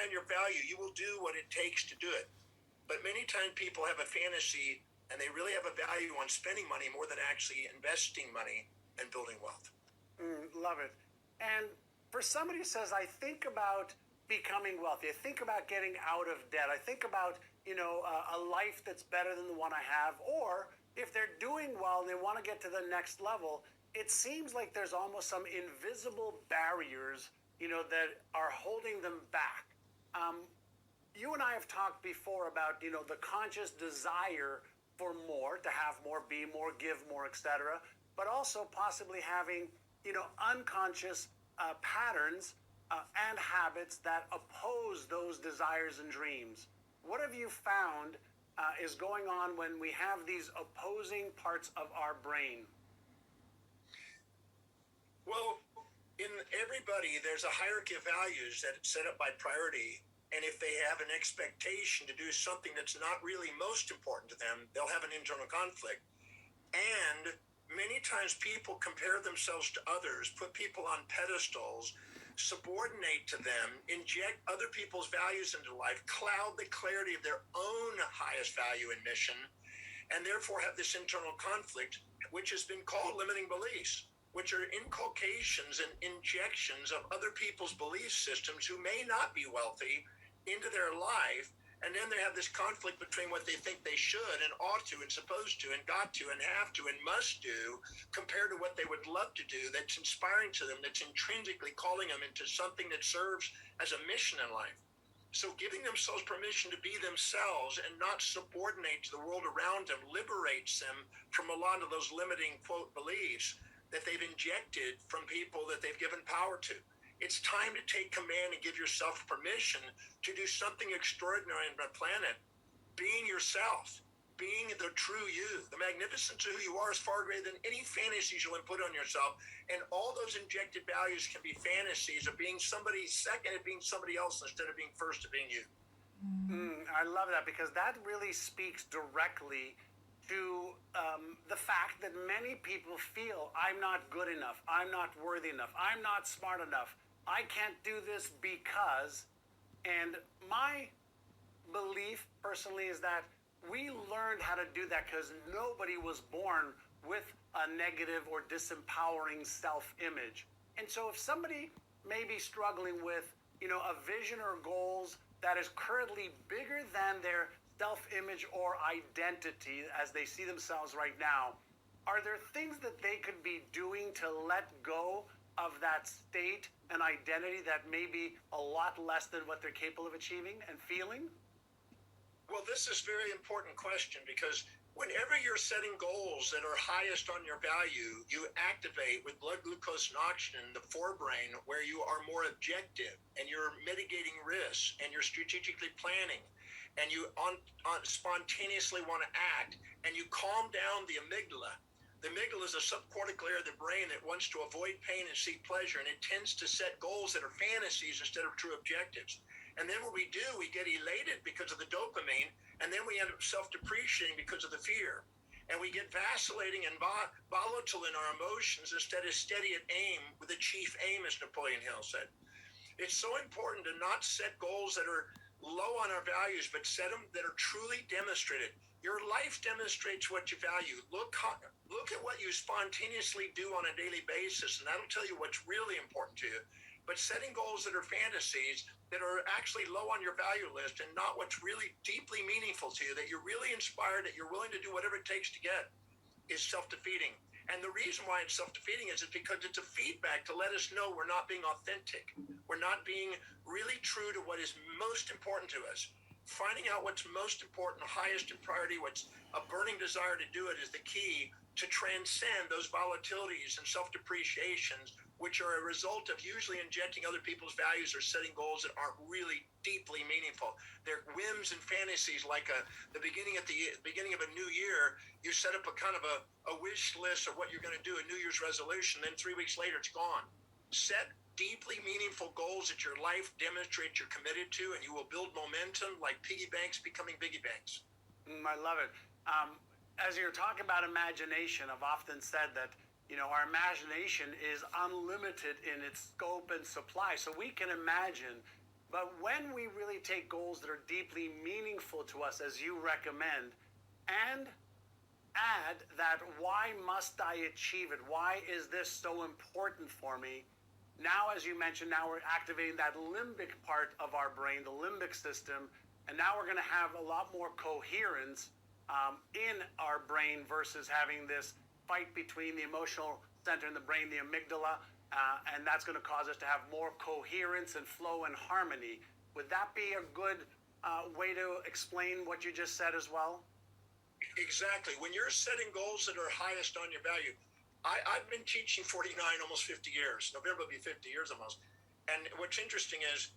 high on your value, you will do what it takes to do it. But many times people have a fantasy and they really have a value on spending money more than actually investing money and building wealth. Love it. And for somebody who says, I think about becoming wealthy, I think about getting out of debt, I think about, a life that's better than the one I have, or if they're doing well and they want to get to the next level, it seems like there's almost some invisible barriers, that are holding them back. You and I have talked before about, the conscious desire for more, to have more, be more, give more, etc., but also possibly having, unconscious patterns and habits that oppose those desires and dreams. What have you found is going on when we have these opposing parts of our brain? Well, in everybody, there's a hierarchy of values that's set up by priority. And if they have an expectation to do something that's not really most important to them, they'll have an internal conflict. And many times people compare themselves to others, put people on pedestals, subordinate to them, inject other people's values into life, cloud the clarity of their own highest value and mission, and therefore have this internal conflict, which has been called limiting beliefs, which are inculcations and injections of other people's belief systems who may not be wealthy into their life. And then they have this conflict between what they think they should and ought to and supposed to and got to and have to and must do compared to what they would love to do that's inspiring to them, that's intrinsically calling them into something that serves as a mission in life. So giving themselves permission to be themselves and not subordinate to the world around them liberates them from a lot of those limiting, quote, beliefs that they've injected from people that they've given power to. It's time to take command and give yourself permission to do something extraordinary on the planet. Being yourself, being the true you, the magnificence of who you are is far greater than any fantasies you'll put on yourself. And all those injected values can be fantasies of being somebody second at being somebody else instead of being first at being you. I love that, because that really speaks directly to the fact that many people feel I'm not good enough, I'm not worthy enough, I'm not smart enough, I can't do this because. And my belief personally is that we learned how to do that because nobody was born with a negative or disempowering self-image. And so if somebody may be struggling with, a vision or goals that is currently bigger than their self-image or identity as they see themselves right now, are there things that they could be doing to let go of that state and identity that may be a lot less than what they're capable of achieving and feeling? Well, this is a very important question, because whenever you're setting goals that are highest on your value, you activate with blood glucose and oxygen the forebrain, where you are more objective and you're mitigating risks and you're strategically planning and you spontaneously want to act, and you calm down the amygdala. The amygdala is a subcortical area of the brain that wants to avoid pain and seek pleasure, and it tends to set goals that are fantasies instead of true objectives. And then what we do, we get elated because of the dopamine, and then we end up self-depreciating because of the fear. And we get vacillating and volatile in our emotions instead of steady at aim, with the chief aim, as Napoleon Hill said. It's so important to not set goals that are low on our values, but set them that are truly demonstrated. Your life demonstrates what you value. Look at what you spontaneously do on a daily basis, and that'll tell you what's really important to you. But setting goals that are fantasies, that are actually low on your value list and not what's really deeply meaningful to you, that you're really inspired, that you're willing to do whatever it takes to get, is self-defeating. And the reason why it's self-defeating is because it's a feedback to let us know we're not being authentic. We're not being really true to what is most important to us. Finding out what's most important, highest in priority, what's a burning desire to do it, is the key to transcend those volatilities and self-depreciations, which are a result of usually injecting other people's values or setting goals that aren't really deeply meaningful. They're whims and fantasies, like the beginning of a new year. You set up a kind of a wish list of what you're going to do, a New Year's resolution, then 3 weeks later it's gone. Set deeply meaningful goals that your life demonstrates you're committed to, and you will build momentum like piggy banks becoming biggie banks. I love it. As you're talking about imagination, I've often said that, our imagination is unlimited in its scope and supply. So we can imagine But when we really take goals that are deeply meaningful to us, as you recommend, and add that why must I achieve it? Why is this so important for me? Now, as you mentioned, now we're activating that limbic part of our brain, the limbic system, and now we're going to have a lot more coherence in our brain versus having this fight between the emotional center in the brain, the amygdala, and that's going to cause us to have more coherence and flow and harmony. Would that be a good way to explain what you just said as well? Exactly. When you're setting goals that are highest on your value, I've been teaching 49, almost 50 years. November will be 50 years almost. And what's interesting is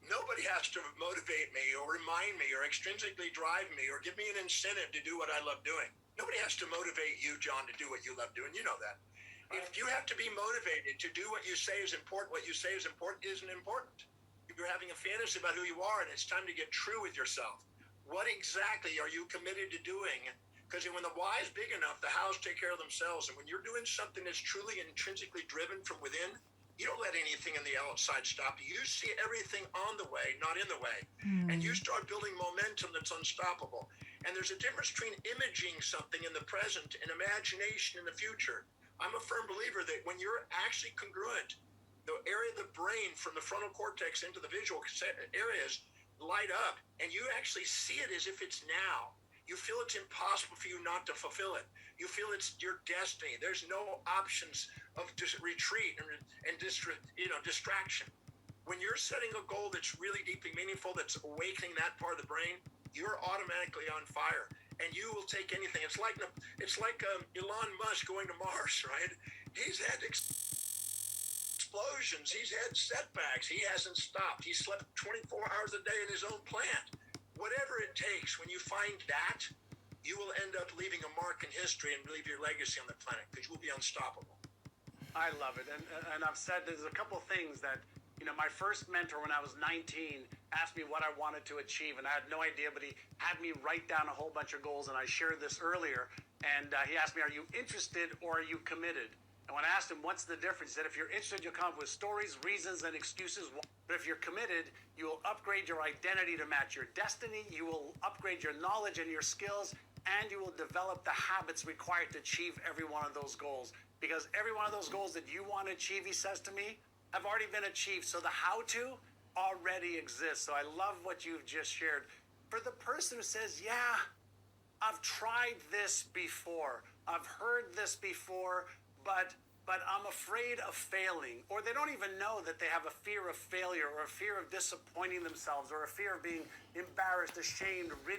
nobody has to motivate me or remind me or extrinsically drive me or give me an incentive to do what I love doing. Nobody has to motivate you, John, to do what you love doing. You know that. If you have to be motivated to do what you say is important, what you say is important isn't important. You're having a fantasy about who you are, and it's time to get true with yourself. What exactly are you committed to doing? Because when the why is big enough, the hows take care of themselves. And when you're doing something that's truly intrinsically driven from within, you don't let anything in the outside stop you. You see everything on the way, not in the way. And you start building momentum that's unstoppable. And there's a difference between imaging something in the present and imagination in the future. I'm a firm believer that when you're actually congruent, the area of the brain from the frontal cortex into the visual areas light up, and you actually see it as if it's now. You feel it's impossible for you not to fulfill it. You feel it's your destiny. There's no options of just retreat and distraction. When you're setting a goal that's really deeply meaningful, that's awakening that part of the brain, you're automatically on fire, and you will take anything. It's like Elon Musk going to Mars, right? He's had explosions. He's had setbacks. He hasn't stopped. He slept 24 hours a day in his own plant. Whatever it takes, when you find that, you will end up leaving a mark in history and leave your legacy on the planet because you will be unstoppable. I love it. And I've said there's a couple things that, my first mentor when I was 19 asked me what I wanted to achieve, and I had no idea, but he had me write down a whole bunch of goals, and I shared this earlier, and he asked me, are you interested or are you committed? And when I asked him, what's the difference? He said, if you're interested, you'll come up with stories, reasons, and excuses. But if you're committed, you will upgrade your identity to match your destiny. You will upgrade your knowledge and your skills, and you will develop the habits required to achieve every one of those goals. Because every one of those goals that you want to achieve, he says to me, have already been achieved. So the how-to already exists. So I love what you've just shared. For the person who says, yeah, I've tried this before. I've heard this before, but I'm afraid of failing, or they don't even know that they have a fear of failure or a fear of disappointing themselves or a fear of being embarrassed, ashamed, ridiculed.